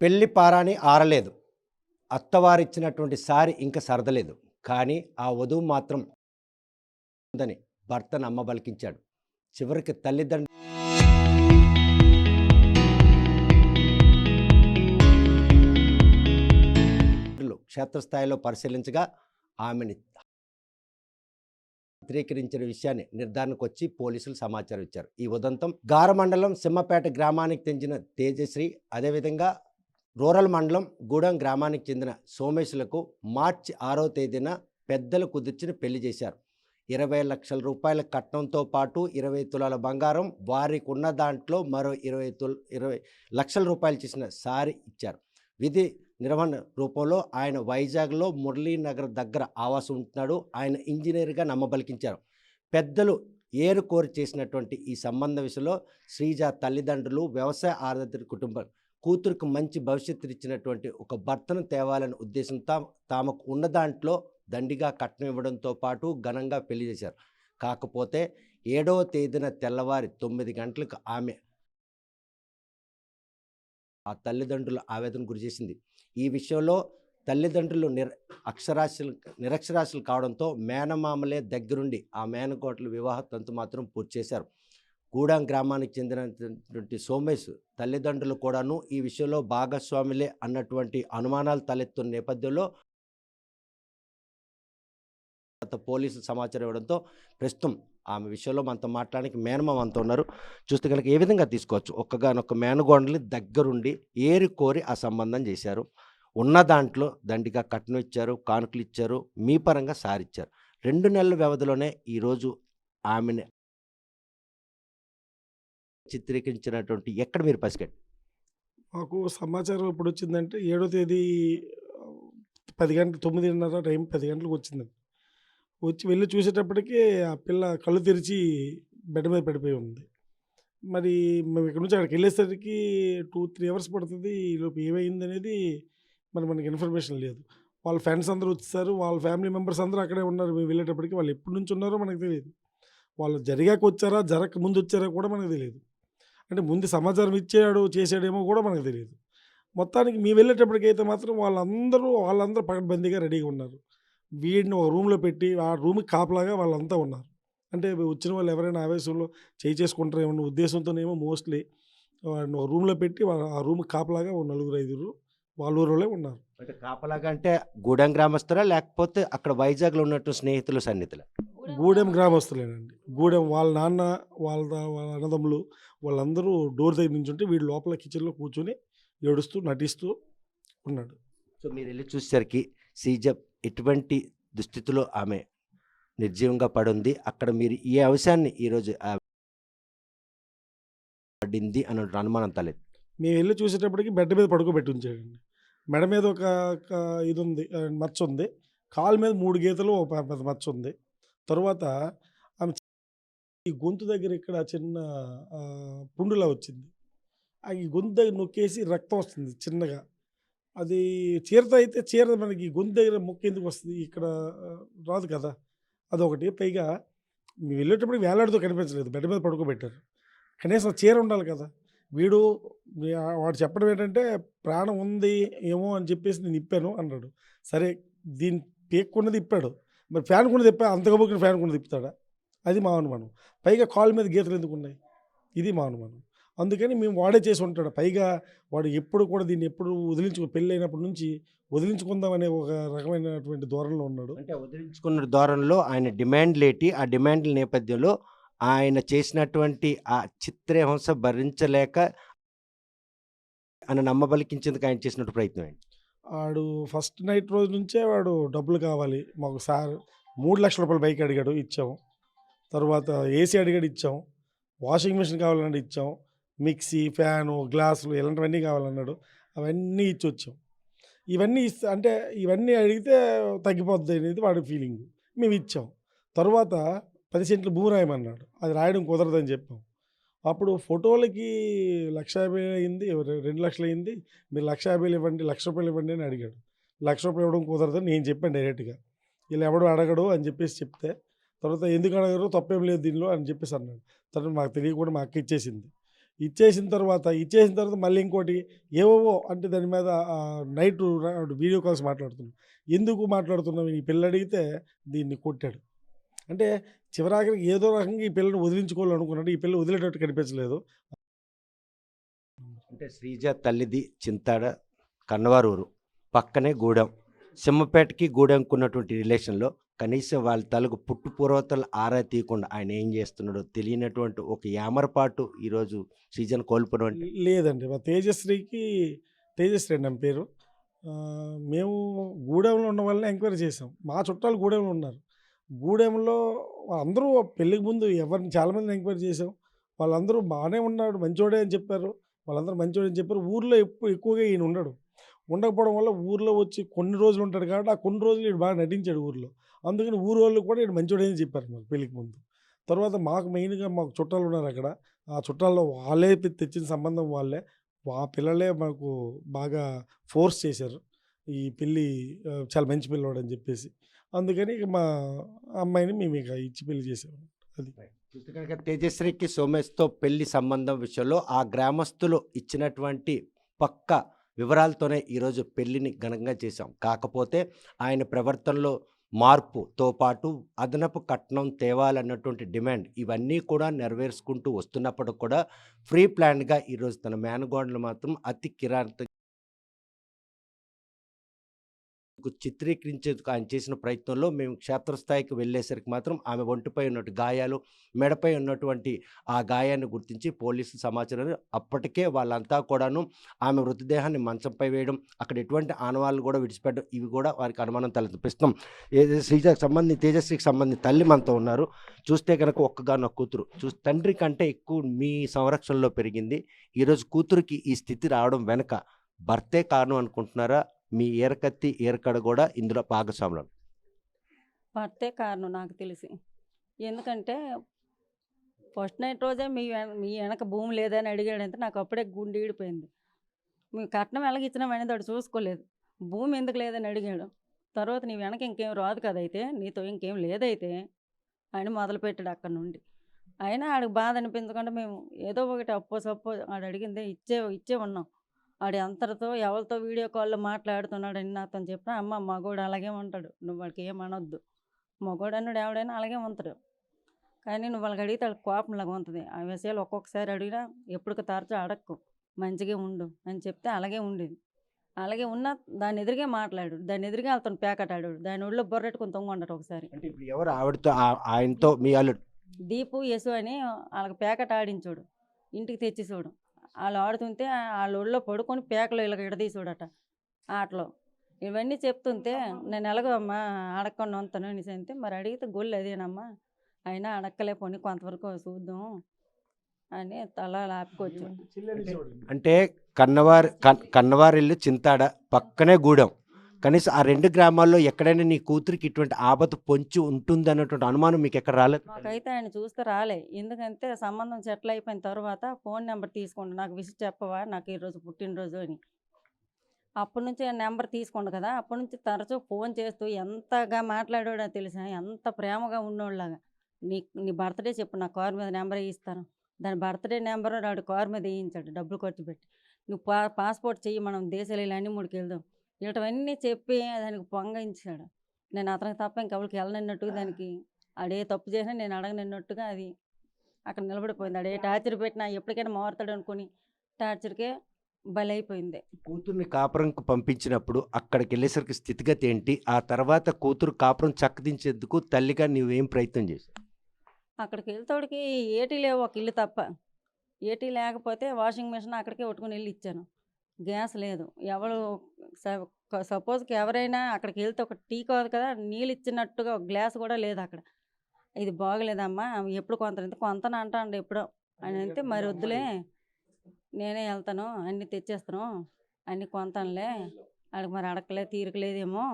పెళ్లి పారాని ఆరలేదు. అత్తవారిచ్చినటువంటి సారి ఇంక సరదలేదు. కానీ ఆ వధువు మాత్రం ఉందని భర్త నమ్మబలికించాడు. చివరికి తల్లిదండ్రులు క్షేత్రస్థాయిలో పరిశీలించగా ఆమెని చిత్రీకరించిన విషయాన్ని నిర్ధారణకొచ్చి పోలీసులు సమాచారం ఇచ్చారు. ఈ ఉదంతం గార మండలం సింహపేట గ్రామానికి చెందిన తేజశ్రీ, అదేవిధంగా రూరల్ మండలం గూడెం గ్రామానికి చెందిన సోమేశ్లకు మార్చి 6వ తేదీన పెద్దలు కుదిర్చిన పెళ్లి చేశారు. 20 లక్షల రూపాయల కట్నంతో పాటు 20 తులాల బంగారం, వారికి ఉన్న దాంట్లో మరో 20 లక్షల రూపాయలు చేసిన సారీ ఇచ్చారు. విధి నిర్వహణ రూపంలో ఆయన వైజాగ్లో మురళీనగర్ దగ్గర ఆవాసం ఉంటున్నాడు. ఆయన ఇంజనీర్గా నమ్మబలికించారు. పెద్దలు ఏరుకోరి చేసినటువంటి ఈ సంబంధ విషయంలో శ్రీజ తల్లిదండ్రులు వ్యవసాయ ఆధారిత కుటుంబం కూతురుకు మంచి భవిష్యత్తు ఇచ్చినటువంటి ఒక భర్తను తేవాలనే ఉద్దేశంతో తామకు ఉన్న దాంట్లో దండిగా కట్నం ఇవ్వడంతో పాటు ఘనంగా పెళ్లి చేశారు. కాకపోతే 7వ తేదీన తెల్లవారి 9 గంటలకు ఆమె ఆ తల్లిదండ్రుల ఆవేదన గురిచేసింది. ఈ విషయంలో తల్లిదండ్రులు నిరక్షరాస్యులు కావడంతో మేనమామలే దగ్గరుండి ఆ మేనకోటల వివాహ తంతు మాత్రం పూర్తి చేశారు. గూడెం గ్రామానికి చెందినటువంటి సోమేష్ తల్లిదండ్రులు కూడాను ఈ విషయంలో భాగస్వాములే అన్నటువంటి అనుమానాలు తలెత్తున్న నేపథ్యంలో పోలీసులు సమాచారం ఇవ్వడంతో ప్రస్తుతం ఆమె విషయంలో మనతో మాట్లాడడానికి మేనమామ మనతో ఉన్నారు. చూస్తే కనుక ఏ విధంగా తీసుకోవచ్చు, ఒక్కగానొక్క మేనగోడల్ని దగ్గరుండి ఏరుకోరి ఆ సంబంధం చేశారు. ఉన్న దాంట్లో దండిగా కట్నం ఇచ్చారు, కానుకలు ఇచ్చారు, మీ పరంగా సారిచ్చారు. 2 నెలల వ్యవధిలోనే ఈరోజు ఆమెని చిత్రీకరించినటువంటి ఎక్కడ మీరు పసిగట్టి? మాకు సమాచారం ఎప్పుడొచ్చిందంటే 7వ తేదీ 10 గంటలు 9:30 టైం 10 గంటలకు వచ్చిందండి. వచ్చి వెళ్లి చూసేటప్పటికి ఆ పిల్ల కళ్ళు తెరిచి బెడ్ మీద పడిపోయి ఉంది. మరి మేము ఇక్కడి నుంచి అక్కడికెళ్ళేసరికి 2, 3 అవర్స్ పడుతుంది. ఈలోపు ఏమైందనేది మనకి ఇన్ఫర్మేషన్ లేదు. వాళ్ళ ఫ్రెండ్స్ అందరూ వచ్చేసారు. వాళ్ళ ఫ్యామిలీ మెంబర్స్ అందరూ అక్కడే ఉన్నారు. మేము వెళ్ళేటప్పటికి వాళ్ళు ఎప్పటి నుంచి ఉన్నారో మనకు తెలీదు. వాళ్ళు జరిగాక వచ్చారా, జరగక ముందు వచ్చారా కూడా మనకు తెలీదు. అంటే ముందు సమాచారం ఇచ్చాడు, చేసాడేమో కూడా మనకు తెలీదు. మొత్తానికి మేము వెళ్ళేటప్పటికైతే మాత్రం వాళ్ళందరూ పకడ్బందీగా రెడీగా ఉన్నారు. వీడిని ఒక రూమ్‌లో పెట్టి ఆ రూమ్‌కి కాపలాగా వాళ్ళంతా ఉన్నారు. అంటే వచ్చిన వాళ్ళు ఎవరైనా ఆవేశంలో చేసుకుంటారేమో అన్న ఉద్దేశంతోనేమో మోస్ట్‌లీ వాడిని ఒక రూమ్‌లో పెట్టి ఆ రూమ్‌కి కాపలాగా ఓ నలుగురు, ఐదుగురు వాళ్ళ ఊరోళ్ళే ఉన్నారు. అంటే కాపలాగా అంటే గూడెం గ్రామస్తులా? లేకపోతే అక్కడ వైజాగ్‌లో ఉన్నట్టు స్నేహితులు, సన్నిహితులా? గూడెం గ్రామస్తులేనండి. గూడెం వాళ్ళ నాన్న, వాళ్ళ అన్నదమ్ములు వాళ్ళందరూ డోర్ దగ్గర నించుంటే వీడు లోపల కిచెన్‌లో కూర్చొని ఏడుస్తూ, నటిస్తూ ఉన్నాడు. సో మీరెళ్లి చూసేసరికి శ్రీజ ఎటువంటి దుస్థితిలో ఆమె నిర్జీవంగా పడుంది. అక్కడ మీరు ఈ అంశాన్ని ఈరోజు పడింది అన్న అనుమానం తలెత్తి మేము వెళ్లి చూసేటప్పటికి బెడ్ మీద పడుకోబెట్టి ఉంచాడండి. మెడ మీద ఒక ఇదుంది, మచ్చుంది. కాలు మీద 3 గీతలు, ఒక పెద్ద మచ్చుంది. తరువాత ఆమె ఈ గొంతు దగ్గర ఇక్కడ చిన్న పుండులా వచ్చింది. ఈ గొంతు దగ్గర నొక్కేసి రక్తం వస్తుంది చిన్నగా. అది చీరతో అయితే చీర మనకి గొంతు దగ్గర ముక్క ఎందుకు వస్తుంది? ఇక్కడ రాదు కదా! అదొకటి. పైగా మేము వెళ్ళేటప్పటికి వేలాడుతూ కనిపించలేదు. బెడ్ మీద పడుకోబెట్టారు. కనీసం చీర ఉండాలి కదా! వాడు చెప్పడం ఏంటంటే ప్రాణం ఉంది ఏమో అని చెప్పేసి నేను ఇప్పాను అన్నాడు. సరే దీన్ని పీక్కుండది ఇప్పాడు. మరి ఫ్యాన్ కూడా తిప్పా, అంత గబుక్కున ఫ్యాన్ కూడా తిప్పుతాడా? అది మా అనుమానం. పైగా కాలు మీద గీతలు ఎందుకున్నాయి? ఇది మా అనుమానం. అందుకని మేము వాడే చేసి ఉంటాడు. పైగా వాడు ఎప్పుడు కూడా దీన్ని ఎప్పుడు పెళ్ళైనప్పటి నుంచి వదిలించుకుందామనే ఒక రకమైనటువంటి ధోరణిలో ఉన్నాడు. అంటే వదిలించుకున్న ధోరణిలో ఆయన డిమాండ్లేటి, ఆ డిమాండ్ల నేపథ్యంలో ఆయన చేసినటువంటి ఆ చిత్రహింస భరించలేక ఆయన నమ్మబలికించేందుకు ఆయన చేసినట్టు ప్రయత్నం ఏంటి? వాడు ఫస్ట్ నైట్ రోజు నుంచే వాడు డబ్బులు కావాలి మాకు సార్. 3 లక్షల రూపాయలు బైక్ అడిగాడు, ఇచ్చాం. తర్వాత ఏసీ అడిగాడు, ఇచ్చాం. వాషింగ్ మిషన్ కావాలన్నాడు, ఇచ్చాం. మిక్సీ, ఫ్యాను, గ్లాసులు ఇలాంటివన్నీ కావాలన్నాడు. అవన్నీ ఇచ్చొచ్చాం. ఇవన్నీ అడిగితే తగ్గిపోద్ది అనేది వాడి ఫీలింగు. మేము ఇచ్చాం. తర్వాత 10 సెంట్లు భూమి రాయమన్నాడు. అది రాయడం కుదరదని చెప్పాం. అప్పుడు ఫోటోలకి 1,50,000 అయింది, 2 లక్షలు అయింది. మీరు 1,50,000 ఇవ్వండి, ₹1,00,000 ఇవ్వండి అని అడిగాడు. ₹1,00,000 ఇవ్వడం కుదరదని నేను చెప్పాను డైరెక్ట్‌గా. వీళ్ళు ఎవడు అడగడు అని చెప్పేసి చెప్తే, తర్వాత ఎందుకు అడగరు, తప్పేం లేదు దీనిలో అని చెప్పేసి అన్నాడు. తర్వాత మాకు తెలియకుండా మా అక్క ఇచ్చేసింది. ఇచ్చేసిన తర్వాత మళ్ళీ ఇంకోటి ఏవేవో అంటే దాని మీద నైట్ వీడియో కాల్స్ మాట్లాడుతున్నాం. ఎందుకు మాట్లాడుతున్నావు? ఈ పిల్ల అడిగితే దీన్ని కొట్టాడు. అంటే చివరాఖరికి ఏదో రకంగా ఈ పిల్లని వదిలించుకోవాలనుకున్నాడు. ఈ పిల్ల వదిలేటట్టు కనిపించలేదు. అంటే శ్రీజ తల్లిది చింతాడ, కన్నవారూరు, పక్కనే గూడెం. సింహపేటకి గూడెంకు ఉన్నటువంటి రిలేషన్‌లో కనీసం వాళ్ళ తాలూకు పుట్టు పూర్వోత్తరాలు ఆరా తీయకుండా ఆయన ఏం చేస్తున్నాడో తెలియనటువంటి ఒక యామరపాటు ఈరోజు శ్రీజను కోల్పోవడం. లేదండి. మా తేజశ్రీ అండి ఆమె పేరు. మేము గూడెంలో ఉన్న వాళ్ళని ఎంక్వైరీ చేసాం. మా చుట్టాలు గూడెంలో ఉన్నారు. గూడెంలో అందరూ పెళ్ళికి ముందు ఎవరిని చాలామందిని ఎంక్వైరీ చేసాం. వాళ్ళందరూ బాగానే ఉన్నాడు, మంచోడే అని చెప్పారు. వాళ్ళందరూ మంచోడే అని చెప్పారు. ఊర్లో ఎక్కువగా ఈయన ఉండడు. ఉండకపోవడం వల్ల ఊర్లో వచ్చి కొన్ని రోజులు ఉంటాడు కాబట్టి, ఆ కొన్ని రోజులు ఈడు బాగా నటించాడు ఊర్లో. అందుకని ఊరోళ్ళు కూడా ఈడు మంచోడే అని చెప్పారు మాకు పెళ్ళికి ముందు. తర్వాత మాకు చుట్టాలు ఉన్నారు అక్కడ. ఆ చుట్టాల్లో వాళ్ళే తెచ్చిన సంబంధం వాళ్ళే. ఆ పిల్లలే మాకు బాగా ఫోర్స్ చేశారు. ఈ పెళ్ళి చాలా మంచి పిల్లోడు అని చెప్పేసి. అందుకని ఇక మా అమ్మాయిని మేము ఇక ఇచ్చి పెళ్లి చేసాము. అది. చూస్తే కనుక తేజశ్రీకి సోమేష్‌తో పెళ్లి సంబంధం విషయంలో ఆ గ్రామస్తులు ఇచ్చినటువంటి పక్కా వివరాలతోనే ఈరోజు పెళ్లిని ఘనంగా చేశాం. కాకపోతే ఆయన ప్రవర్తనలో మార్పుతో పాటు అదనపు కట్నం తేవాలన్నటువంటి డిమాండ్ ఇవన్నీ కూడా నెరవేర్చుకుంటూ వస్తున్నప్పటికి కూడా ప్రీ ప్లాన్డ్‌గా ఈరోజు తన మేనకోడలు మాత్రం అతి కిరాతకంగా చిత్రీకరించేందుకు ఆయన చేసిన ప్రయత్నంలో మేము క్షేత్రస్థాయికి వెళ్ళేసరికి మాత్రం ఆమె ఒంటిపై ఉన్నటువంటి గాయాలు, మెడపై ఉన్నటువంటి ఆ గాయాన్ని గుర్తించి పోలీసులు సమాచారం అప్పటికే వాళ్ళంతా కూడాను ఆమె మృతదేహాన్ని మంచంపై వేయడం, అక్కడ ఎటువంటి ఆనవాళ్ళు కూడా విడిచిపెట్టడం ఇవి కూడా వారికి అనుమానం తలెత్తిపిస్తాం. తేజశ్రీకి సంబంధించి తల్లి మనతో ఉన్నారు. చూస్తే కనుక ఒక్కగానొక్క కూతురు. తండ్రి కంటే ఎక్కువ మీ సంరక్షణలో పెరిగింది. ఈరోజు కూతురికి ఈ స్థితి రావడం వెనక భర్తే కారణం అనుకుంటున్నారా? మీ ఏరకత్తి ఏరకడ కూడా ఇందులో భాగస్వాములు? భర్తే కారణం నాకు తెలిసి. ఎందుకంటే ఫస్ట్ నైట్ రోజే మీ వెనక భూమి లేదని అడిగాడంటే నాకు అప్పుడే గుండె ఈడిపోయింది. మీ కట్నం ఎలాగిచ్చినాం అనేది వాడు చూసుకోలేదు. భూమి ఎందుకు లేదని అడిగాడు. తర్వాత నీ వెనక ఇంకేం రాదు కదైతే, నీతో ఇంకేం లేదైతే అని మొదలుపెట్టాడు అక్కడ నుండి. అయినా ఆడికి బాధ అనిపించకుండా మేము ఏదో ఒకటి అప్పో సప్పో ఆడు అడిగిందే ఇచ్చే ఉన్నాం. ఆడు అంతటితో ఎవరితో వీడియో కాల్లో మాట్లాడుతున్నాడని నాతో చెప్పిన, అమ్మ మగోడు అలాగే ఉంటాడు, నువ్వు వాడికి ఏమనొద్దు. మగోడు అన్నాడు ఎవడైనా అలాగే ఉంటాడు. కానీ నువ్వు వాళ్ళకి అడిగితే వాళ్ళకి కోపంలాగా ఉంటుంది. ఆ విషయాలు ఒక్కొక్కసారి అడిగినా ఎప్పటికి తరచూ అడక్కు, మంచిగా ఉండు అని చెప్తే అలాగే ఉండేది. అలాగే ఉన్నా దాని ఎదురుగే మాట్లాడు, దాని ఎదురుగా వాళ్ళతో పేకటాడాడు, దాని ఒళ్ళో బొర్రెట్టుకుని తొంగొండరు ఒకసారి. అంటే ఇప్పుడు ఎవరు ఆవిడతో ఆయనతో మీ అల్లుడు దీపు యసు అని వాళ్ళకి పేకట ఆడించాడు, ఇంటికి తెచ్చేసాడు. వాళ్ళు ఆడుతుంటే వాళ్ళ ఒళ్ళో పడుకొని పేకలో ఇలాగ ఇడదీసాడట ఆటలో. ఇవన్నీ చెప్తుంటే నేను ఎలాగో అమ్మా అడగకుండా ఉంటాను అనేసి అంటే, మరి అడిగితే గొల్లు అదేనమ్మా, అయినా అడక్కలేపోని కొంతవరకు చూద్దాం అని తల లాపుకొచ్చు. అంటే కన్నవారిల్లు చింతాడ, పక్కనే గూడెం. కనీసం ఆ 2 గ్రామాల్లో ఎక్కడైనా నీ కూతురికి ఇటువంటి ఆపద పొంచి ఉంటుంది అన్నటువంటి అనుమానం మీకు ఎక్కడ రాలేదు? మాకైతే ఆయన చూస్తే రాలే. ఎందుకంటే సంబంధం సెటిల్ అయిపోయిన తర్వాత ఫోన్ నెంబర్ తీసుకోండి, నాకు విషయం చెప్పవా, నాకు ఈరోజు పుట్టినరోజు అని. అప్పటి నుంచి ఆ నెంబర్ తీసుకోండి కదా, అప్పటి నుంచి తరచూ ఫోన్ చేస్తూ ఎంతగా మాట్లాడాడో తెలుసా, ఎంత ప్రేమగా ఉన్నోళ్ళలాగా. నీ బర్త్డే చెప్పు, నా కారు మీద నెంబర్ ఇస్తాను. దాని బర్త్డే నెంబర్ వాడు కారు మీద వేయించాడు డబ్బులు ఖర్చు పెట్టి. నువ్వు పాస్పోర్ట్ చెయ్యి, మనం దేశాలు ఇలా అన్ని మూడుకి వెళ్దాం, ఇలాంటివన్నీ చెప్పి దానికి పొంగించాడు. నేను అతనికి తప్ప ఇంకెవరికి వెళ్ళనన్నట్టుగా, దానికి ఆడే తప్పు చేసినా నేను అడగనన్నట్టుగా అది అక్కడ నిలబడిపోయింది. ఆడే టార్చర్ పెట్టినా ఎప్పటికైనా మారుతాడు అనుకుని టార్చర్కే బలైపోయింది. కూతుర్ని కాపురంకు పంపించినప్పుడు అక్కడికి వెళ్ళేసరికి స్థితిగతి ఏంటి? ఆ తర్వాత కూతురు కాపురం చక్కదించేందుకు తల్లిగా నువ్వేం ప్రయత్నం చేశావు? అక్కడికి వెళ్తాడికి ఏటీ లేవు, ఒక ఇల్లు తప్ప. ఏటీ లేకపోతే వాషింగ్ మిషన్ అక్కడికే కొట్టుకుని వెళ్ళి ఇచ్చాను. గ్యాస్ లేదు. ఎవరు సపోజ్కి ఎవరైనా అక్కడికి వెళ్తే ఒక టీ కాదు కదా, నీళ్ళు ఇచ్చినట్టుగా ఒక గ్లాస్ కూడా లేదు అక్కడ. ఇది బాగలేదమ్మా, ఎప్పుడు కొంతన అంటాండి ఎప్పుడో అని అంటే, మరి వద్దులే నేనే వెళ్తాను, అన్నీ తెచ్చేస్తాను, అన్నీ కొంతానులే, అడిగి మరి అడగలే తీరకలేదేమో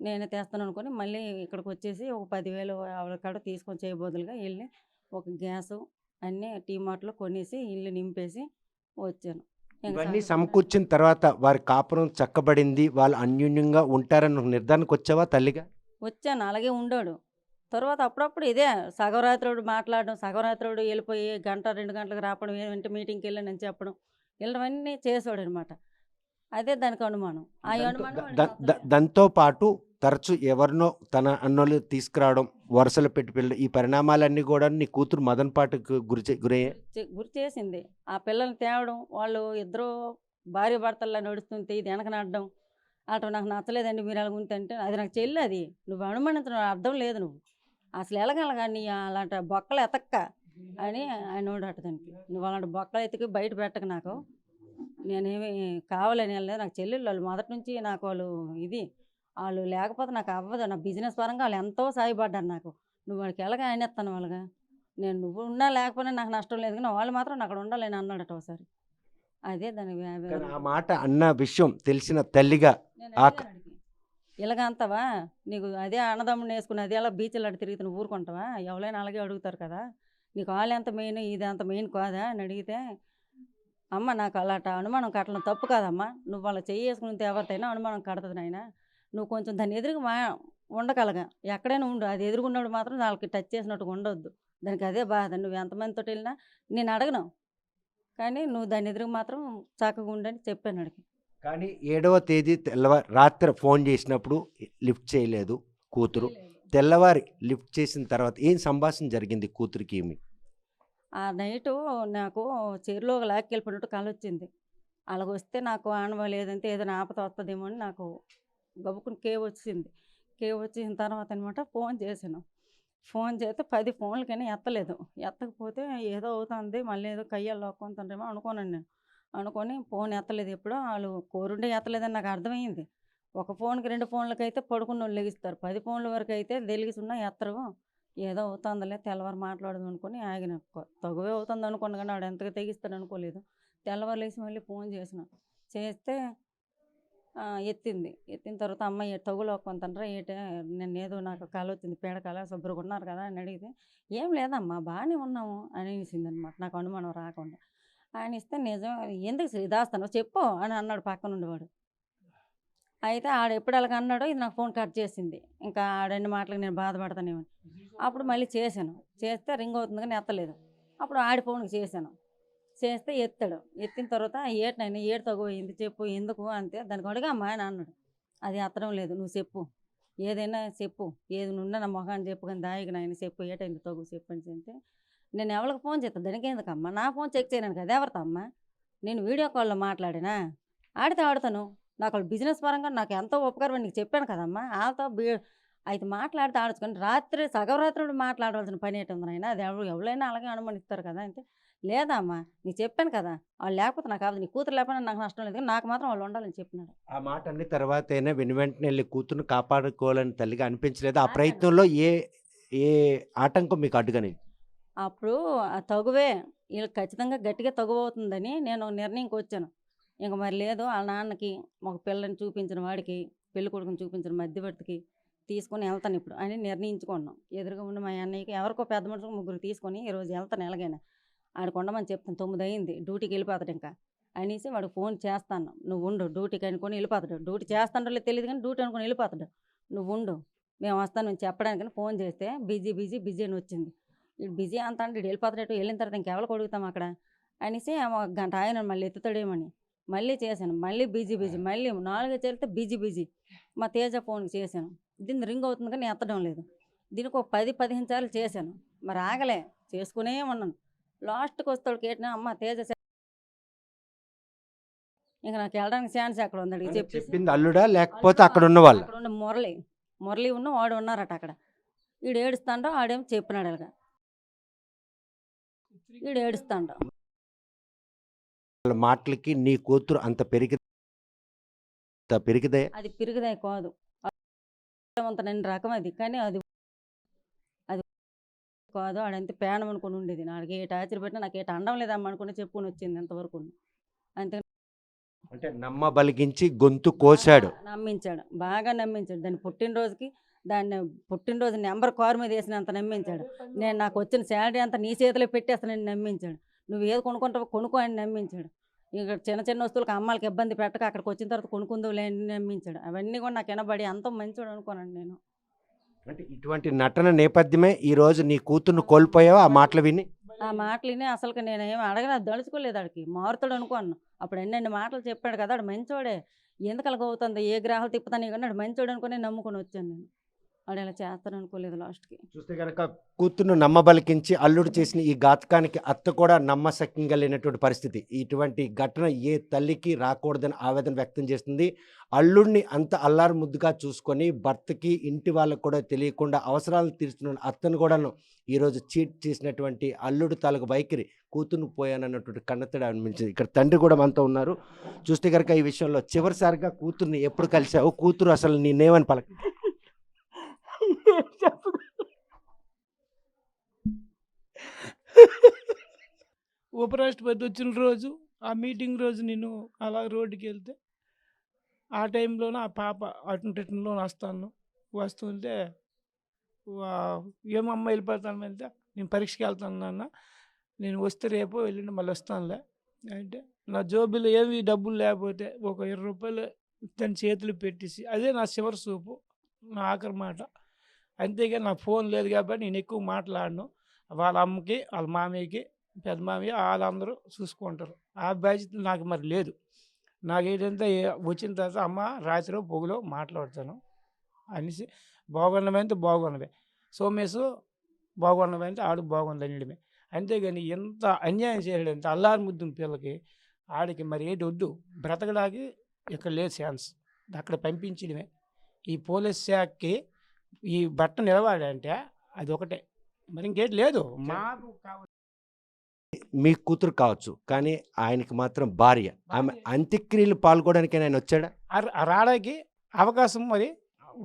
నేనే తెస్తాను అనుకుని మళ్ళీ ఇక్కడికి వచ్చేసి ఒక 10,000 ఆవిడ కాడ తీసుకొని చేయబోదులుగా వెళ్ళి ఒక గ్యాసు అన్నీ టీ మార్ట్లో కొనేసి ఇల్లు నింపేసి వచ్చాను. ఇవన్నీ సమకూర్చిన తర్వాత వారి కాపురం చక్కబడింది, వాళ్ళు అన్యోన్యంగా ఉంటారని ఒక నిర్ధారణకు వచ్చావా తల్లిగా? వచ్చాను, అలాగే ఉండాడు. తర్వాత అప్పుడప్పుడు ఇదే సగం రాత్రుడు మాట్లాడడం, సగం రాత్రుడు వెళ్ళిపోయి గంట 2 గంటలకు రావడం, ఏమంటే మీటింగ్‌కి వెళ్ళానని చెప్పడం, ఇలాంటివన్నీ చేసాడనమాట. అదే దానికి అనుమానం. ఆ అనుమానం వాడికి నచ్చలేదు. దాంతో పాటు తరచు ఎవరినో తన అన్నోళ్ళు తీసుకురావడం, వరుసలు పెట్టి పిల్లలు ఈ పరిణామాలన్నీ కూడా నీ కూతురు మదనపాటుకు గురయ్యాయి. గురి చేసింది. ఆ పిల్లల్ని తేవడం, వాళ్ళు ఇద్దరు భార్యాభర్తల్లా నడుస్తుంటే ఇది వెనక నడడం, అటు నాకు నచ్చలేదండి మీరు అలాగ ఉంటే, అది నాకు చెల్లి అది. నువ్వు అనుమానించడం అర్థం లేదు నువ్వు. అసలు ఎలాగలగా నీ అలాంటి బొక్కలు ఎతక్క అని అనేవాడట దానికి. నువ్వు అలాంటి బొక్కలు ఎతికి బయట పెట్టకు నాకు. నేనేమి కావాలని వెళ్ళలేదు. నాకు చెల్లెళ్ళు వాళ్ళు మొదటి నుంచి నాకు వాళ్ళు ఇది. వాళ్ళు లేకపోతే నాకు అవ్వదు. నా బిజినెస్ పరంగా వాళ్ళు ఎంతో సాయపడ్డారు నాకు. నువ్వు వాడికి ఎలాగ ఆయనేస్తాను వాళ్ళగా. నువ్వు ఉన్నా లేకపోయినా నాకు నష్టం లేదు కానీ వాళ్ళు మాత్రం అక్కడ ఉండాలని అన్నాడట ఒకసారి. అదే దాని కానీ ఆ మాట అన్న విషయం తెలిసిన తల్లిగా నేను ఆ అడిగాను ఆడికి. ఇలాగ అంతావా నీకు అదే అన్నదమ్ముని వేసుకుని అదే అలా బీచ్లు అటు తిరిగి నువ్వు ఊరుకుంటావా ఎవరైనా అలాగే అడుగుతారు కదా నీకు వాళ్ళు ఎంత మెయిన్ ఇది అంత మెయిన్ కాదా అని అడిగితే అమ్మ నాకు అలాంటి అనుమానం కట్టడం తప్పు కాదమ్మా నువ్వు వాళ్ళ చెయ్యి వేసుకుని ఎవరితైనా అనుమానం కడుతుంది నాయన నువ్వు కొంచెం దాన్ని ఎదురుగా ఉండగలగా ఎక్కడైనా ఉండు అది ఎదురుగున్నప్పుడు మాత్రం వాళ్ళకి టచ్ చేసినట్టుగా ఉండొద్దు దానికి అదే బాధ నువ్వు ఎంతమందితో వెళ్ళినా నేను అడగను కానీ నువ్వు దాని ఎదురుగా మాత్రం చక్కగా ఉండని చెప్పాను అడిగి కానీ 7వ తేదీ రాత్రి ఫోన్ చేసినప్పుడు లిఫ్ట్ చేయలేదు కూతురు. తెల్లవారి లిఫ్ట్ చేసిన తర్వాత ఏం సంభాషణ జరిగింది కూతురికి ఏమి? ఆ నైటు నాకు చెరులో లాక్కెళ్ళిపోయినట్టు కళ వచ్చింది అలాగొస్తే నాకు ఆనవ లేదంటే ఏదైనా ఆపద వస్తుందేమో అని నాకు గబుక్కుని వచ్చింది వచ్చిన తర్వాత అనమాట ఫోన్ చేశాను ఫోన్ చేస్తే 10 ఫోన్లకైనా ఎత్తలేదు ఎత్తకపోతే ఏదో అవుతుంది మళ్ళీ ఏదో కయ్యాలు లోక్కుంటారేమో అనుకోనండి నేను అనుకొని ఫోన్ ఎత్తలేదు ఎప్పుడో వాళ్ళు కోరుండే ఎత్తలేదని నాకు అర్థమైంది ఒక ఫోన్కి 2 ఫోన్లకైతే పడుకున్న వాళ్ళు లెగిస్తారు 10 ఫోన్ల వరకు అయితే వెలిగిస్తున్నా ఎత్తరు ఏదో అవుతుందిలే తెల్లవారు మాట్లాడదాం అనుకుని ఆగిన తగువే అవుతుంది అనుకున్నా కానీ వాడు ఎంతగా తెగిస్తాడు అనుకోలేదు తెల్లవారు లేచి మళ్ళీ ఫోన్ చేస్తే ఎత్తిన తర్వాత అమ్మాయి తగులోకుంటారా ఏటే నేను ఏదో నాకు కళ వచ్చింది పేడ కళ శుభ్రంగా ఉన్నారు కదా అని అడిగితే ఏం లేదమ్మా బాగానే ఉన్నాము అనేసింది అనమాట నాకు అనుమానం రాకుండా ఆయన ఇస్తే నిజం ఎందుకు శ్రీ దాస్తాను చెప్పు అని అన్నాడు పక్కన ఉండేవాడు అయితే ఆడ ఎప్పుడు అలాగ అన్నాడో ఇది నాకు ఫోన్ కట్ చేసింది ఇంకా ఆడన్ని మాటలకు నేను బాధపడతానేమో అప్పుడు మళ్ళీ చేశాను చేస్తే రింగ్ అవుతుంది కానీ ఎత్తలేదు అప్పుడు ఆడి ఫోన్కి చేశాను చేస్తే ఎత్తాడు ఎత్తిన తర్వాత ఏటనైనా ఏడు తగ్గిపోయింది చెప్పు ఎందుకు అంతే దానికి అడిగమ్మా అని అన్నాడు అది ఎత్తడం లేదు నువ్వు చెప్పు ఏదైనా చెప్పు ఏది నున్నా నా మొహాన్ని చెప్పు కానీ దాయికి నాయన చెప్పు ఏటైంది తగ్గు చెప్పు అని చెప్తే నేను ఎవరికి ఫోన్ చేస్తాను దానికి ఎందుకమ్మా నా ఫోన్ చెక్ చేయను కదా ఎవరితో అమ్మా నేను వీడియో కాల్లో మాట్లాడినా ఆడితే ఆడతాను నాకు వాళ్ళు బిజినెస్ పరంగా నాకు ఎంతో ఉపకారం నీకు చెప్పాను కదమ్మా వాళ్ళతో అయితే మాట్లాడితే ఆడచ్చు కానీ రాత్రి సగం రాత్రి మాట్లాడవలసిన పని ఏంటి ఉంది నాయన అది ఎవరైనా అలాగే అనుమానిస్తారు కదా అంటే లేదమ్మా నీకు చెప్పాను కదా వాళ్ళు లేకపోతే నాకు కాదు నీ కూతురు లేకపోయినా నాకు నష్టం లేదు కానీ నాకు మాత్రం వాళ్ళు ఉండాలని చెప్పినాడు ఆ మాట అన్ని తర్వాత అయినా వెంటనే వెళ్ళి కూతురుని కాపాడుకోవాలని తల్లిగా అనిపించలేదు ఆ ప్రయత్నంలో ఏ ఏ ఆటంకం మీకు అడ్డుగానే? అప్పుడు ఆ తగువే వీళ్ళకి ఖచ్చితంగా గట్టిగా తగువ అవుతుందని నేను ఒక నిర్ణయంకి వచ్చాను ఇంక మరి లేదు వాళ్ళ నాన్నకి ఒక పిల్లని చూపించిన వాడికి పెళ్లి కొడుకుని చూపించిన మధ్యవర్తికి తీసుకొని వెళ్తాను ఇప్పుడు అని నిర్ణయించుకున్నాం ఎదురుగా ఉండి మా అన్నయ్యకి ఎవరికో పెద్ద మనుషులకు ముగ్గురు తీసుకొని ఈరోజు వెళ్తాను ఎలాగైనా ఆడికి ఉండమని చెప్తాను 9 అయింది డ్యూటీకి వెళ్ళిపోతాడు ఇంకా అనేసి వాడికి ఫోన్ చేస్తాను నువ్వు ఉండు డ్యూటీకి అనుకొని వెళ్ళిపోతాడు డ్యూటీ చేస్తాడో లేదు తెలియదు కానీ డ్యూటీ అనుకొని వెళ్ళిపోతాడు నువ్వు ఉండు మేము వస్తాను నేను చెప్పడానికని ఫోన్ చేస్తే బిజీ అని వచ్చింది ఇటు బిజీ అంత అంటే ఇటు వెళ్ళిపోతాడు వెళ్ళిన తర్వాత ఇంకెవరికి అడుగుతాం అక్కడ అనేసి ఒక గంట ఆయన మళ్ళీ ఎత్తుతాడేమని మళ్ళీ చేశాను మళ్ళీ బిజీ మళ్ళీ 4 చేరితే బిజీ మా తేజ ఫోన్కి చేశాను దీన్ని రింగ్ అవుతుంది కానీ ఎత్తడం లేదు దీనికి ఒక 10-15 సార్లు చేశాను మరి ఆగలే చేసుకునే ఉన్నాను లాస్ట్కి వస్తాడు కేటినా అమ్మ తేజ ఇంకా నాకు వెళ్ళడానికి ఛాన్స్ అక్కడ ఉంది అడిగి చెప్పింది అల్లుడా లేకపోతే అక్కడ ఉన్న వాళ్ళు? అక్కడ ఉన్న మురళి ఉన్న వాడు ఉన్నారట అక్కడ వీడు ఏడుస్తాడో ఆడేమో చెప్పినాడు అలాగా వీడు ఏడుస్తాడు వాళ్ళ మాటలకి నీ కూతురు అంత పెరిగిదే అది పెరిగిదే కాదు అంత నేను రకం అది కానీ అది కాదు ఆడంత పేనం అనుకుని ఉండేది నాకు ఏ టార్చర్ పెట్టినా నాకు ఏట అండం లేదమ్మా అనుకుని చెప్పుకొని వచ్చింది ఎంతవరకు అంతే అంటే నమ్మబలిగించి గొంతు కోసాడు నమ్మించాడు బాగా నమ్మించాడు దాన్ని పుట్టినరోజు నెంబర్ కారు మీద వేసినంత నమ్మించాడు నేను నాకు వచ్చిన శాలరీ అంతా నీ చేతిలో పెట్టేస్తానని నమ్మించాడు నువ్వు ఏది కొనుక్కుంటావో కొనుక్కో అని నమ్మించాడు ఇక చిన్న వస్తువులకు అమ్మాలకి ఇబ్బంది పెట్టక అక్కడికి వచ్చిన తర్వాత కొనుక్కుందో లేని నమ్మించాడు అవన్నీ కూడా నాకు వినబడి అంత మంచివాడు అనుకోనండి నేను అంటే ఇటువంటి నటన నేపథ్యమే ఈ రోజు నీ కూతుర్ని కోల్పోయావా ఆ మాటలు విని? ఆ మాటలు విని అసలుకి నేనేం అడగను, దలుచుకోలేదు ఆడికి, మారుతాడు అనుకున్నాను. అప్పుడు ఎన్నెన్ని మాటలు చెప్పాడు కదా, ఆడు మంచోడే, ఎందుకు అలాగ అవుతుంది, ఏ గ్రహాలు తిప్పుతాను కానీ ఆడు మంచోడు అనుకుని నమ్ముకొని వచ్చాను నేను. ఆడు ఇలా చేస్తాడు అనుకోలేదు లాస్ట్కి. చూస్తే కనుక కూతుర్ను నమ్మబలికించి అల్లుడు చేసిన ఈ ఘాతకానికి అత్త కూడా నమ్మశక్యంగా లేనటువంటి పరిస్థితి. ఇటువంటి ఘటన ఏ తల్లికి రాకూడదని ఆవేదన వ్యక్తం చేస్తుంది. అల్లుడిని అంత అల్లారు ముద్దుగా చూసుకొని భర్తకి ఇంటి వాళ్ళకు కూడా తెలియకుండా అవసరాలు తీర్చున్న అత్తను కూడాను ఈరోజు చీట్ చేసినటువంటి అల్లుడు తాలూకు వైఖరి కూతుర్ను పోయానన్నటువంటి కన్నతడి అనిపించింది. ఇక్కడ తండ్రి కూడా మనతో ఉన్నారు. చూస్తే కనుక ఈ విషయంలో చివరిసారిగా కూతుర్ని ఎప్పుడు కలిసావు? కూతురు అసలు నేనేమని పలక ఉపరాష్ట్రపతి వచ్చిన రోజు ఆ మీటింగ్ రోజు నేను అలా రోడ్డుకి వెళ్తే ఆ టైంలోనే ఆ పాప అటెన్లో వస్తుంటే ఏమమ్మ వెళ్ళిపోతాను వెళ్తే నేను పరీక్షకి వెళ్తాను నాన్న, నేను వస్తే రేపు వెళ్ళిండి మళ్ళీ వస్తానులే అంటే నా జోబులో ఏమి డబ్బులు లేకపోతే ఒక 20 రూపాయలు దాని చేతులు పెట్టేసి అదే నా చివరి చూపు, నా ఆఖరి మాట. అంతేగాని నాకు ఫోన్ లేదు కాబట్టి నేను ఎక్కువ మాట్లాడను. వాళ్ళ అమ్మకి వాళ్ళ మామయ్యకి పెద్ద మామయ్య వాళ్ళందరూ చూసుకుంటారు. ఆ బాధ్యత నాకు మరి లేదు. నాకేంటంటే వచ్చిన తర్వాత అమ్మ రాత్రి పొగలో మాట్లాడతాను అనేసి బాగున్నవంటే బాగున్నవే, సోమేశు బాగున్నవంటే ఆడు బాగుంది అనడమే. అంతేగాని ఎంత అన్యాయం చేయడంటే అల్లారి ముద్దున పిల్లకి ఆడికి మరి ఏంటి వద్దు, బ్రతకడానికి ఇక్కడ లేదు ఛాన్స్, అక్కడ పంపించడమే. ఈ పోలీస్ శాఖకి ఈ బట్ట నిలబడంటే అది ఒకటే, మరి ఇంకేటి లేదు. మాకు కావాలి మీ కూతురు కావచ్చు, కానీ ఆయనకి మాత్రం భార్య. ఆమె అంత్యక్రియలు పాల్గొనడానికి ఆయన వచ్చాడా? రావడానికి అవకాశం మరి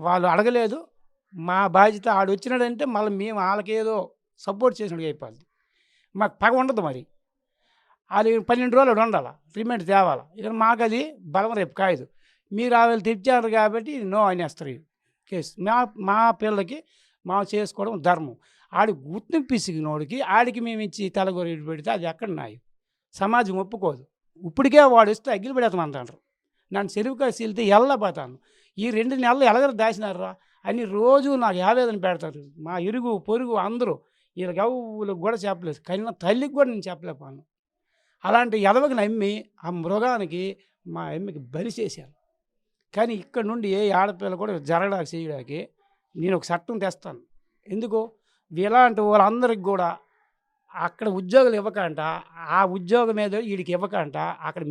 వాళ్ళు అడగలేదు. మా బాధ్యత ఆడు వచ్చినాడంటే మళ్ళీ మేము వాళ్ళకేదో సపోర్ట్ చేసినట్టు అయిపోద్ది. మాకు పగ ఉండదు. మరి వాళ్ళు 12 రోజులు అక్కడ ఉండాలి, రిమాండ్ తేవాలి. ఇక మాకు అది బలం రేపు కాయదు. మీరు వాళ్ళు తెచ్చారు కాబట్టి నో అనేస్తారు కేసు. మా పిల్లలకి చేసుకోవడం ధర్మం. ఆడి గుర్తింపు పిసిగినోడికి ఆడికి మేము ఇచ్చి తలగొరి పెడితే అది ఎక్కడ నాయి, సమాజం ఒప్పుకోదు. ఇప్పటికే వాడు వస్తే అగ్గిలు పెడతాం అంటారు. నన్ను చెరువుకాయ సీలితే ఎల్లబోతాను. ఈ 2 నెలలు ఎలాగ దాచినారా అని రోజు నాకు ఆవేదన పెడతారు. మా ఇరుగు పొరుగు అందరూ వీళ్ళకి ఎవరికి కూడా చెప్పలేదు, కన్నా తల్లికి కూడా నేను చెప్పలేకపోను. అలాంటి ఎదవకి నమ్మి ఆ మృగానికి మా అమ్మకి బలి చేశాను. కానీ ఇక్కడ నుండి ఏ ఆడపిల్ల కూడా జరగడానికి చేయడానికి నేను ఒక చట్టం తెస్తాను. ఎందుకు ఇలాంటి వాళ్ళందరికి కూడా అక్కడ ఉద్యోగాలు ఇవ్వకంట, ఆ ఉద్యోగం మీద వీడికి ఇవ్వకంట, అక్కడ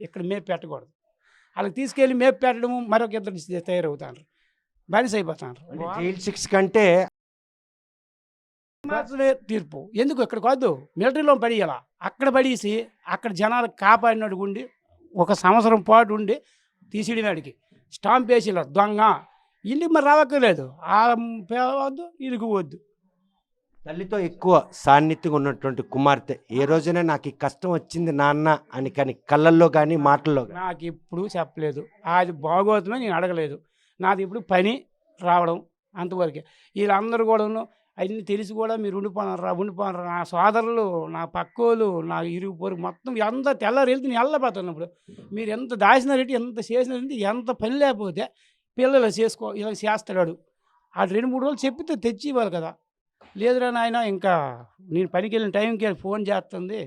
ఇక్కడ మేపే పెట్టకూడదు. వాళ్ళకి తీసుకెళ్ళి మేపు పెట్టడము మరొక ఇద్దరు తయారవుతారు, బానిస అయిపోతారు. జైలు శిక్ష కంటే మాత్రమే తీర్పు. ఎందుకు ఇక్కడికి వద్దు, మిలిటరీలో పడియాల, అక్కడ పడేసి అక్కడ జనాలకు కాపాడినట్టు ఉండి 1 సంవత్సరం పాటు ఉండి తీసిడి వాడికి స్టాంప్ వేసిలా దొంగ ఇంటికి మరి రావక్కర్లేదు. వద్దు ఇరుగు వద్దు. తల్లితో ఎక్కువ సాన్నిధ్యంగా ఉన్నటువంటి కుమార్తె ఏ రోజైనా నాకు ఈ కష్టం వచ్చింది నాన్న అని కానీ కళ్ళల్లో కానీ మాటల్లో కానీ నాకు ఇప్పుడు చెప్పలేదు. అది బాగోతుందో నేను అడగలేదు. నాది ఇప్పుడు పని రావడం అంతవరకే. వీళ్ళందరూ కూడాను అన్నీ తెలిసి కూడా మీరు ఉండిపోనరా నా సోదరులు, నా పక్కోళ్ళు, నా ఇరుగు పొరుగు మొత్తం ఎంత తెల్లారు వెళ్తే నేను వెళ్ళబోతున్నప్పుడు మీరు ఎంత దాచినారంటే ఎంత చేసినారంటే ఎంత పని లేకపోతే పిల్లలు ఇలా చేస్తాడు. ఆ 2-3 రోజులు చెప్పితే తెచ్చి ఇవ్వాలి కదా. లేదురా నాయన ఇంకా నేను పనికి వెళ్ళిన టైంకి ఫోన్ చేస్తుంది,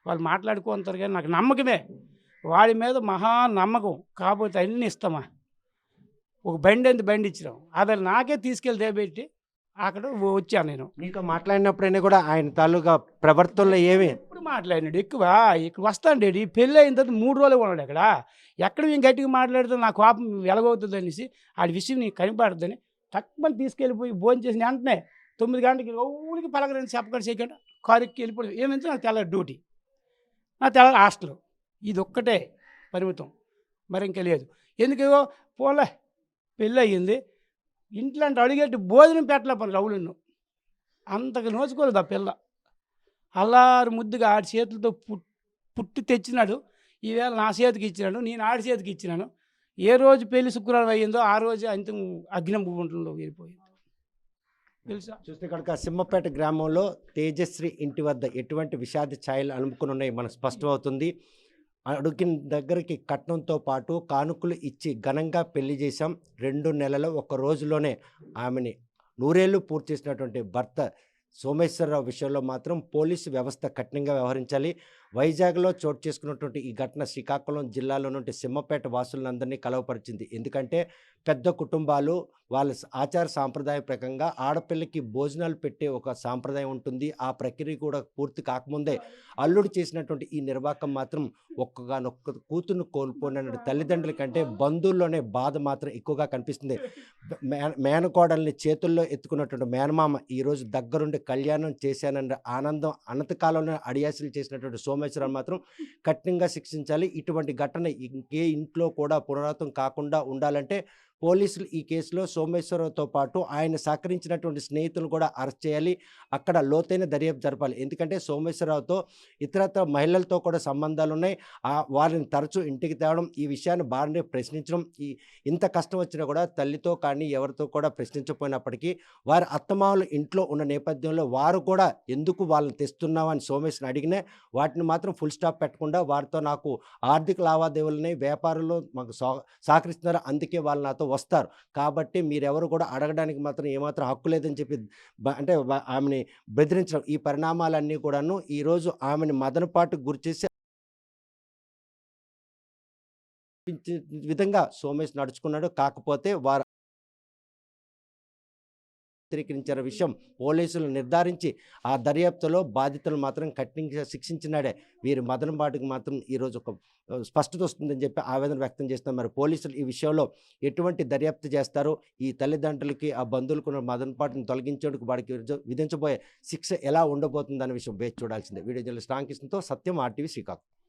వాళ్ళు మాట్లాడుకుంటారు. కానీ నాకు నమ్మకమే, వాడి మీద మహా నమ్మకం. కాకపోతే అన్నీ ఇస్తామా, ఒక బండి ఇచ్చినాం, అది నాకే తీసుకెళ్ళి దేబెట్టి అక్కడ వచ్చాను నేను. నీతో మాట్లాడినప్పుడైనా కూడా ఆయన తాలూకా ప్రవర్తనలో ఏమి ఎప్పుడు మాట్లాడినాడు ఎక్కువ. ఇక్కడ వస్తాను పెళ్ళి అయిన తర్వాత 3 రోజులు ఉన్నాడు అక్కడ. ఎక్కడ మేము గట్టిగా మాట్లాడితే నా కోపం వెలగవుతుంది అనేసి ఆడి విషయం నీకు కనిపడుతుందని తక్కువ తీసుకెళ్ళిపోయి భోజనం చేసిన వెంటనే 9 గంటలకి ఊరికి పలకరించి చెప్పకుండా చేయకుండా కారుకి వెళ్ళిపోయి ఏమంటే నాకు తెల్లారి డ్యూటీ, నా తెల్లారి హాస్టల్, ఇది ఒక్కటే పరిమితం, మరి ఇంకా లేదు. ఎందుకో పోలే పెళ్ళి అయ్యింది, ఇంట్లో అంటే అడిగేట్టు భోజనం పెట్టలే పని రౌలును అంతకు నోచుకోలేదు ఆ పిల్ల. అల్లారు ముద్దుగా ఆడి చేతులతో పుట్టి తెచ్చినాడు, ఈవేళ నా చేతికి ఇచ్చినాడు, నేను ఆడి చేతికి ఇచ్చినాను. ఏ రోజు పెళ్లి శుక్రవారం అయ్యిందో ఆ రోజు అంతం అగ్ని గుంటంలో వెళ్ళిపోయింది తెలుసా. చూస్తే కనుక సింహపేట గ్రామంలో తేజశ్రీ ఇంటి వద్ద ఎటువంటి విషాద ఛాయలు అలుముకుని ఉన్నాయి మనకు స్పష్టమవుతుంది. అడుగిన దగ్గరికి కట్నంతో పాటు కానుకలు ఇచ్చి ఘనంగా పెళ్లి చేశాం, 2 నెలల 1 రోజులోనే ఆమెని నూరేళ్లు పూర్తి చేసినటువంటి భర్త సోమేశ్వరరావు విషయంలో మాత్రం పోలీసు వ్యవస్థ కఠినంగా వ్యవహరించాలి. వైజాగ్‌లో చోటు చేసుకున్నటువంటి ఈ ఘటన శ్రీకాకుళం జిల్లాలో నుండి సింహపేట వాసులందరినీ కలవపరిచింది. ఎందుకంటే పెద్ద కుటుంబాలు వాళ్ళ ఆచార సాంప్రదాయ ప్రకంగా ఆడపిల్లకి భోజనాలు పెట్టే ఒక సాంప్రదాయం ఉంటుంది. ఆ ప్రక్రియ కూడా పూర్తి కాకముందే అల్లుడు చేసినటువంటి ఈ నిర్వాకం మాత్రం ఒక్కగానొక్క కూతురుని కోల్పోయిన తల్లిదండ్రుల కంటే బంధువుల్లోనే బాధ మాత్రం ఎక్కువగా కనిపిస్తుంది. మేనకోడల్ని చేతుల్లో ఎత్తుకున్నటువంటి మేనమామ ఈరోజు దగ్గరుండి కళ్యాణం చేశానన్న ఆనందం అనంతకాలంలో అడియాసలు చేసినటువంటి సోమేశ్వరరావు మాత్రం కఠినంగా శిక్షించాలి. ఇటువంటి ఘటన ఇంకే ఇంట్లో కూడా పునరావృతం కాకుండా ఉండాలంటే పోలీసులు ఈ కేసులో సోమేశ్వరరావుతో పాటు ఆయన సహకరించినటువంటి స్నేహితులను కూడా అరెస్ట్ చేయాలి. అక్కడ లోతైన దర్యాప్తు జరపాలి. ఎందుకంటే సోమేశ్వరరావుతో ఇతరత్ర మహిళలతో కూడా సంబంధాలున్నాయి. వారిని తరచూ ఇంటికి తేవడం, ఈ విషయాన్ని భార్యని ప్రశ్నించడం, ఇంత కష్టం వచ్చినా కూడా తల్లితో కానీ ఎవరితో కూడా ప్రశ్నించకపోయినప్పటికీ వారి అత్తమామలు ఇంట్లో ఉన్న నేపథ్యంలో వారు కూడా ఎందుకు వాళ్ళని తెస్తున్నామని సోమేశ్వరని అడిగినా వాటిని మాత్రం ఫుల్ స్టాప్ పెట్టకుండా వారితో నాకు ఆర్థిక లావాదేవీలున్నాయి, వ్యాపారంలో మాకు సహకరిస్తున్నారు, అందుకే వాళ్ళు నాతో వస్తారు, కాబట్టి మీరెవరు కూడా అడగడానికి మాత్రం ఏమాత్రం హక్కు లేదని చెప్పి అంటే ఆమెని బెదిరించడం, ఈ పరిణామాలన్నీ కూడాను ఈరోజు ఆమెని మదనపాటుకు గురిచేసి విధంగా సోమేష్ నడుచుకున్నాడు. కాకపోతే వారు చిత్రీకరించిన విషయం పోలీసులు నిర్ధారించి ఆ దర్యాప్తులో బాధితులు మాత్రం కఠినంగా శిక్షించినాడే వీరి మదనపాటుకు మాత్రం ఈరోజు ఒక స్పష్టత వస్తుందని చెప్పి ఆవేదన వ్యక్తం చేస్తున్నారు. మరి పోలీసులు ఈ విషయంలో ఎటువంటి దర్యాప్తు చేస్తారో, ఈ తల్లిదండ్రులకి ఆ బంధువులకు మదనపాటును తొలగించేందుకు వాడికి విధించబోయే శిక్ష ఎలా ఉండబోతుందనే విషయం వేచి చూడాల్సిందే. వీడియో జర్నలిస్ట్ రామకృష్ణతో సత్యం, RTV శ్రీకాకుళం.